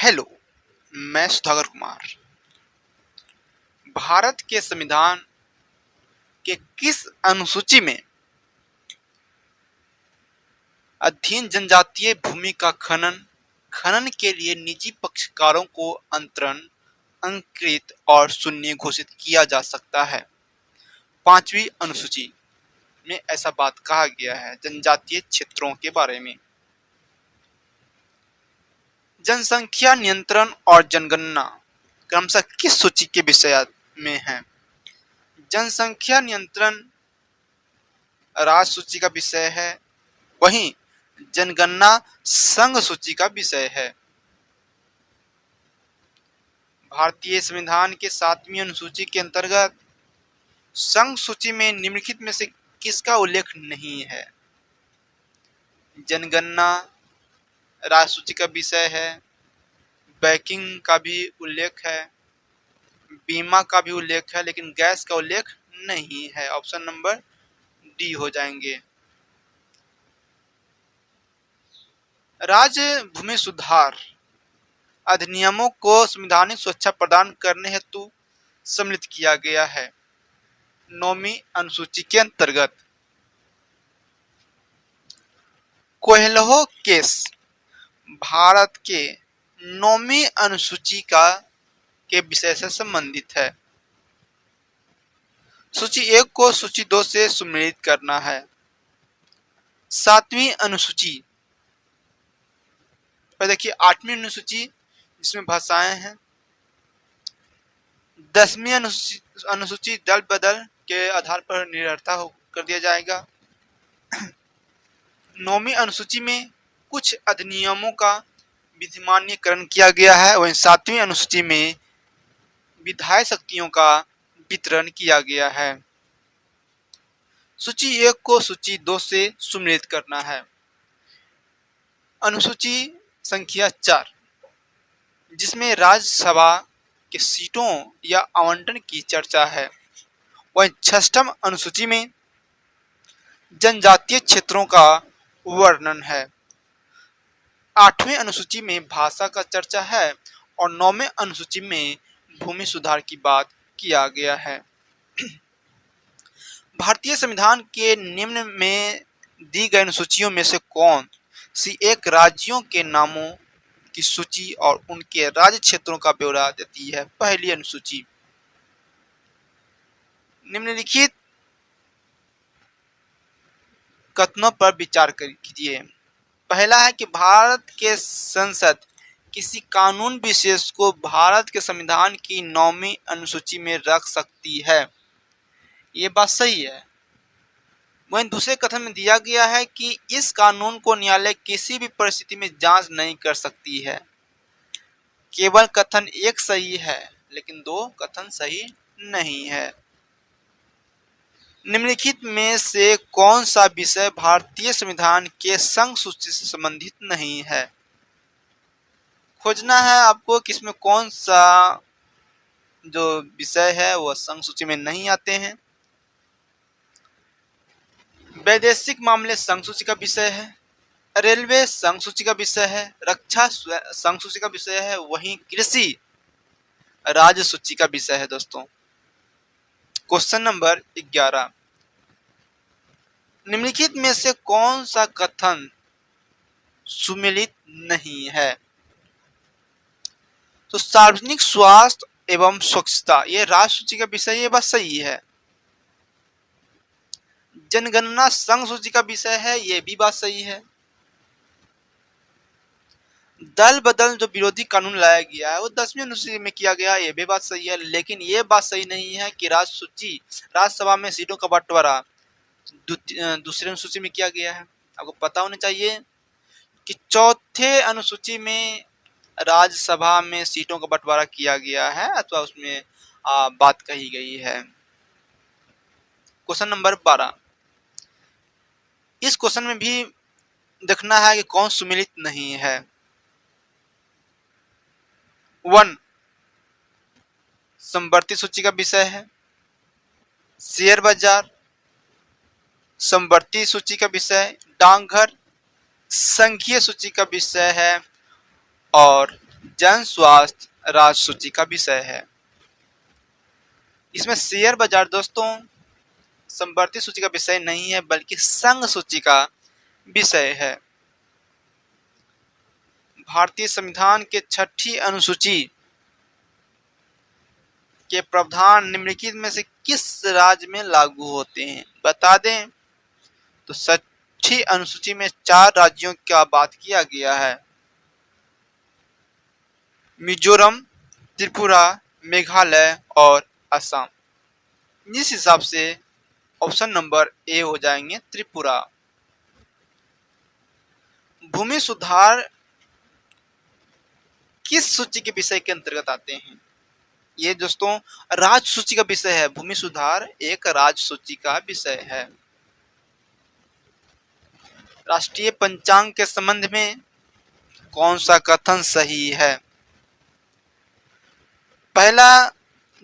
Hello, मैं सुधाकर कुमार। भारत के संविधान के किस अनुसूची में अधीन जनजातीय भूमि का खनन के लिए निजी पक्षकारों को अंतरण, अंकृत और शून्य घोषित किया जा सकता है? 5वीं अनुसूची में ऐसा बात कहा गया है जनजातीय क्षेत्रों के बारे में। जनसंख्या नियंत्रण और जनगणना क्रमशः किस सूची के विषय में है? जनसंख्या नियंत्रण राज्य सूची का विषय है, वहीं जनगणना संघ सूची का विषय है। भारतीय संविधान के 7वीं अनुसूची के अंतर्गत संघ सूची में निम्नलिखित में से किसका उल्लेख नहीं है? जनगणना राज्य सूची का विषय है, बैंकिंग का भी उल्लेख है, बीमा का भी उल्लेख है, लेकिन गैस का उल्लेख नहीं है। ऑप्शन नंबर डी हो जाएंगे। राज्य भूमि सुधार अधिनियमों को संवैधानिक सुरक्षा प्रदान करने हेतु सम्मिलित किया गया है 9वीं अनुसूची के अंतर्गत। कोयलहो केस भारत के 9वीं अनुसूची के विषय से संबंधित है। सूची 1 को सूची 2 से सम्मिलित करना है। 7वीं अनुसूची पर देखिए 8वीं अनुसूची जिसमें भाषाएं हैं। 10वीं अनुसूची दल बदल के आधार पर निरर्थक कर दिया जाएगा। 9वीं अनुसूची में कुछ अधिनियमों का विधिमान्यकरण किया गया है, वहीं 7वीं अनुसूची में विधायी शक्तियों का वितरण किया गया है। सूची 1 को सूची 2 से सम्मिलित करना है। अनुसूची संख्या 4 जिसमें राज्यसभा के सीटों या आवंटन की चर्चा है, वहीं 6वीं अनुसूची में जनजातीय क्षेत्रों का वर्णन है। 8वीं अनुसूची में भाषा का चर्चा है और 9वीं अनुसूची में भूमि सुधार की बात किया गया है। भारतीय संविधान के निम्न में दी गई अनुसूचियों में से कौन सी एक राज्यों के नामों की सूची और उनके राज्य क्षेत्रों का ब्यौरा देती है? पहली अनुसूची निम्नलिखित कथनों पर विचार कीजिए। पहला है कि भारत के संसद किसी कानून विशेष को भारत के संविधान की 9वीं अनुसूची में रख सकती है। ये बात सही है। वहीं दूसरे कथन में दिया गया है कि इस कानून को न्यायालय किसी भी परिस्थिति में जांच नहीं कर सकती है। केवल कथन 1 सही है, लेकिन 2 कथन सही नहीं है। निम्नलिखित में से कौन सा विषय भारतीय संविधान के संघ सूची से संबंधित नहीं है? खोजना है आपको कि इसमें कौन सा जो विषय है वह संघ सूची में नहीं आते हैं। वैदेशिक मामले संघ सूची का विषय है, रेलवे संघ सूची का विषय है, रक्षा संघ सूची का विषय है, वहीं कृषि राज्य सूची का विषय है। दोस्तों, क्वेश्चन नंबर 11 निम्नलिखित में से कौन सा कथन सुमेलित नहीं है? तो सार्वजनिक स्वास्थ्य एवं स्वच्छता ये राज्य सूची का विषय, ये बात सही है। जनगणना संघ सूची का विषय है, ये भी बात सही है। दल बदल जो विरोधी कानून लाया गया है वो 10वीं अनुसूची में किया गया, ये भी बात सही है। लेकिन ये बात सही नहीं है कि राज्यसभा में सीटों का बंटवारा दूसरे अनुसूची में किया गया है। आपको पता होना चाहिए कि चौथे अनुसूची में राज्यसभा में सीटों का बंटवारा किया गया है अथवा उसमें बात कही गई है। क्वेश्चन नंबर 12 इस क्वेश्चन में भी देखना है कि कौन सुमेलित नहीं है। 1 समवर्ती सूची का विषय है, शेयर बाजार समवर्ती सूची का विषय, डाकघर संघीय सूची का विषय है और जन स्वास्थ्य राज्य सूची का विषय है। इसमें शेयर बाजार दोस्तों समवर्ती सूची का विषय नहीं है बल्कि संघ सूची का विषय है। भारतीय संविधान के छठी अनुसूची के प्रावधान निम्नलिखित में से किस राज्य में लागू होते हैं? बता दें तो छठी अनुसूची में 4 राज्यों का बात किया गया है। मिजोरम, त्रिपुरा, मेघालय और असम। इस हिसाब से ऑप्शन नंबर ए हो जाएंगे त्रिपुरा। भूमि सुधार किस सूची के विषय के अंतर्गत आते हैं? ये दोस्तों राज्य सूची का विषय है। भूमि सुधार एक राज्य सूची का विषय है। राष्ट्रीय पंचांग के संबंध में कौन सा कथन सही है? पहला,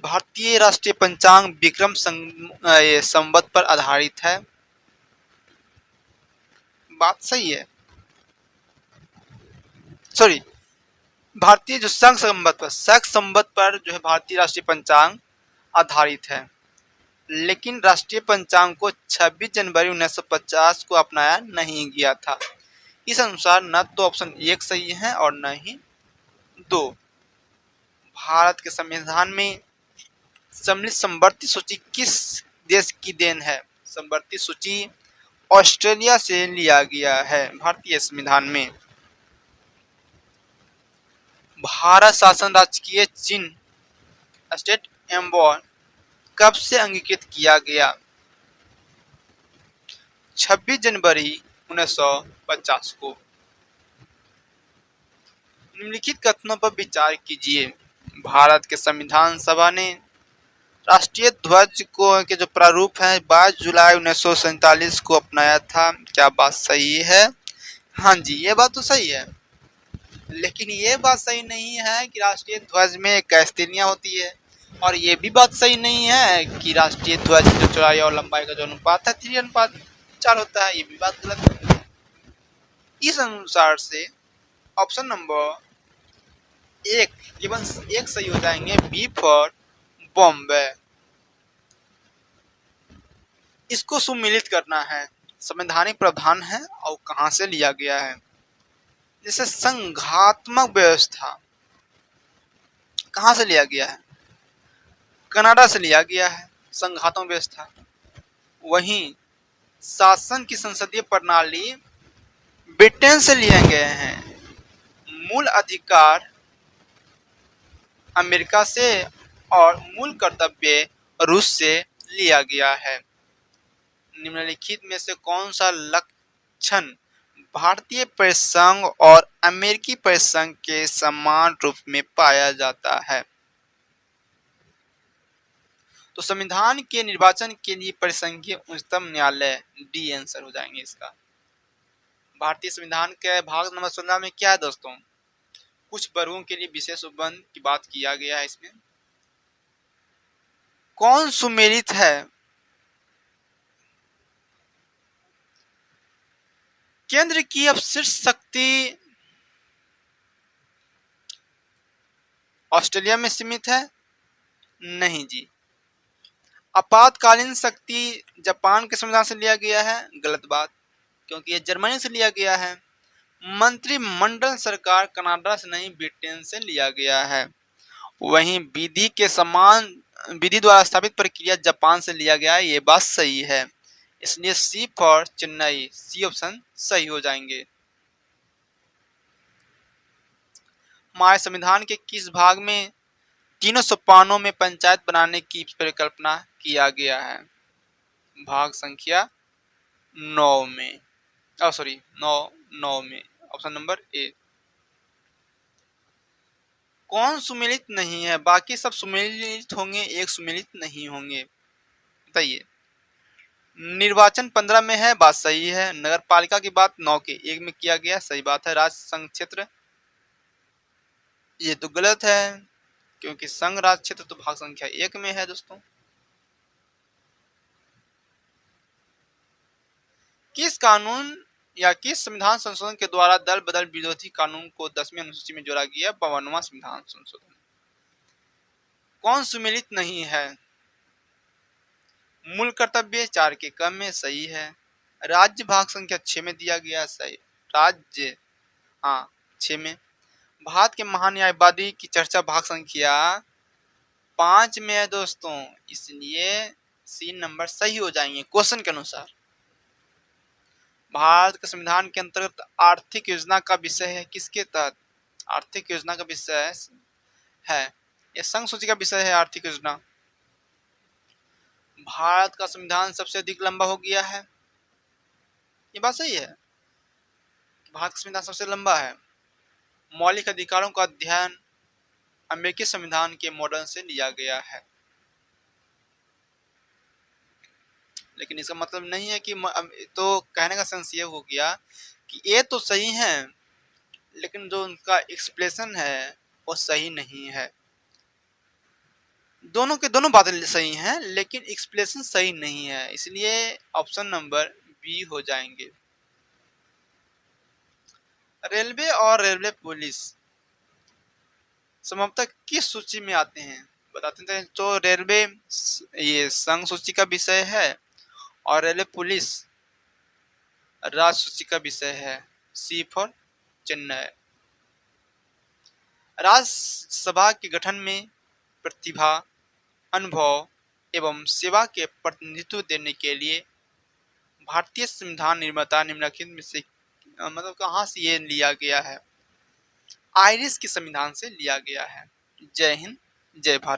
भारतीय राष्ट्रीय पंचांग विक्रम संवत पर आधारित है। बात सही है। सॉरी, भारतीय जो शक संवत पर जो है भारतीय राष्ट्रीय पंचांग आधारित है, लेकिन राष्ट्रीय पंचांग को 26 जनवरी 1950 को अपनाया नहीं गया था। इस अनुसार न तो ऑप्शन 1 सही है और न ही 2। भारत के संविधान में सम्मिलित समवर्ती सूची किस देश की देन है? समवर्ती सूची ऑस्ट्रेलिया से लिया गया है भारतीय संविधान में। भारत शासन राजकीय चिन्ह स्टेट एम्बलम कब से अंगीकृत किया गया? 26 जनवरी 1950 को। निम्नलिखित कथनों पर विचार कीजिए। भारत के संविधान सभा ने राष्ट्रीय ध्वज को के जो प्रारूप है 22 जुलाई 1947 को अपनाया था। क्या बात सही है? हाँ जी, ये बात तो सही है, लेकिन ये बात सही नहीं है कि राष्ट्रीय ध्वज में इक्कीस तीलियां होती है, और ये भी बात सही नहीं है कि राष्ट्रीय ध्वज जो चौड़ाई और लंबाई का जो अनुपात है 3:4 होता है। ये भी बात गलत है। इस अनुसार से ऑप्शन नंबर 1 केवल 1 सही हो जाएंगे, बी फॉर बॉम्बे। इसको सुमिलित करना है, संवैधानिक प्रावधान है और कहां से लिया गया है। जैसे संघात्मक व्यवस्था कहां से लिया गया है? कनाडा से लिया गया है संघात्मक व्यवस्था। वहीं शासन की संसदीय प्रणाली ब्रिटेन से लिए गए हैं। मूल अधिकार अमेरिका से और मूल कर्तव्य रूस से लिया गया है। निम्नलिखित में से कौन सा लक्षण भारतीय परिसंघ और अमेरिकी परिसंघ के समान रूप में पाया जाता है? तो संविधान के निर्वाचन के लिए परिसंघीय उच्चतम न्यायालय, डी आंसर हो जाएंगे इसका। भारतीय संविधान के भाग नंबर 16 में क्या है दोस्तों? कुछ वर्गों के लिए विशेष उपबंध की बात किया गया है। इसमें कौन सुमेलित है? केंद्र की अब शीर्ष शक्ति ऑस्ट्रेलिया में सीमित है? नहीं जी। आपातकालीन शक्ति जापान के संविधान से लिया गया है? गलत बात, क्योंकि यह जर्मनी से लिया गया है। मंत्रिमंडल सरकार कनाडा से नहीं ब्रिटेन से लिया गया है। वहीं विधि द्वारा स्थापित प्रक्रिया जापान से लिया गया है। ये बात सही है, इसलिए सी फॉर चेन्नई, सी ऑप्शन सही हो जाएंगे। हमारे संविधान के किस भाग में तीनों सोपानों में पंचायत बनाने की परिकल्पना किया गया है? भाग संख्या 9 में, 9 में, ऑप्शन नंबर ए। कौन सुमेलित नहीं है? बाकी सब सुमेलित होंगे, एक सुमेलित नहीं होंगे, बताइए। निर्वाचन 15 में है, बात सही है। नगर पालिका की बात 9 के 1 में किया गया, सही बात है। राज्य संघ क्षेत्र ये तो गलत है, क्योंकि संघ राज्य क्षेत्र तो भाग संख्या 1 में है दोस्तों। किस कानून या किस संविधान संशोधन के द्वारा दल बदल विरोधी कानून को 10वीं अनुसूची में जोड़ा गया? 52वां संविधान संशोधन। कौन सुमेलित नहीं है? मूल कर्तव्य 4 के क्रम में सही है। राज्य भाग संख्या 6 में दिया गया, सही। राज्य, हाँ, 6 में। भारत के महान्यायवादी की चर्चा भाग संख्या 5 में है दोस्तों, इसलिए सी नंबर सही हो जाएंगे क्वेश्चन के अनुसार। भारत के संविधान के अंतर्गत आर्थिक योजना का विषय है, किसके तहत? आर्थिक योजना का विषय है, यह संघ सूची का विषय है आर्थिक योजना। भारत का संविधान सबसे अधिक लंबा हो गया है, ये बात सही है। भारत का संविधान सबसे लंबा है। मौलिक अधिकारों का अध्ययन अमेरिकी संविधान के मॉडल से लिया गया है। लेकिन इसका मतलब नहीं है कि तो कहने का सेंस ये हो गया कि ये तो सही है लेकिन जो उनका एक्सप्लेनेशन है वो सही नहीं है। दोनों के दोनों बातें सही हैं लेकिन एक्सप्लेनेशन सही नहीं है, इसलिए ऑप्शन नंबर बी हो जाएंगे। रेलवे और रेलवे पुलिस संभवतः किस सूची में आते हैं बताते हैं? तो रेलवे ये संघ सूची का विषय है और रेलवे पुलिस राज्य सूची का विषय है। सी फॉर चेन्नई। राज्यसभा के गठन में प्रतिभा, अनुभव एवं सेवा के प्रतिनिधित्व देने के लिए भारतीय संविधान निर्माता निम्नलिखित में से मतलब कहाँ से ये लिया गया है? आयरिश के संविधान से लिया गया है। जय हिंद, जय भारत।